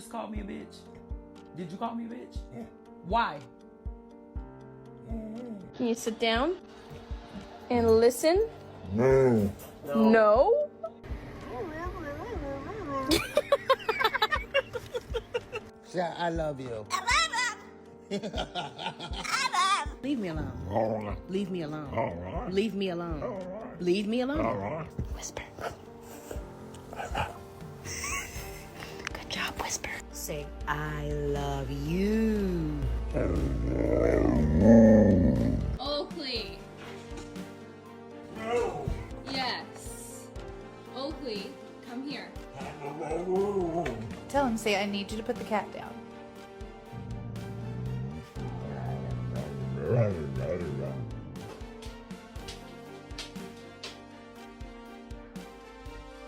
just called me a bitch? Did you call me a bitch? Yeah. Why? Can you sit down and listen? No. No? Yeah, I love you. Leave me alone. All right. Leave me alone. All right. Leave me alone. All right. Leave me alone. All right. Whisper. Good job, whisper. Say, I love you. Oakley. No. Yes. Oakley, come here. Tell him, say, I need you to put the cat down. Right.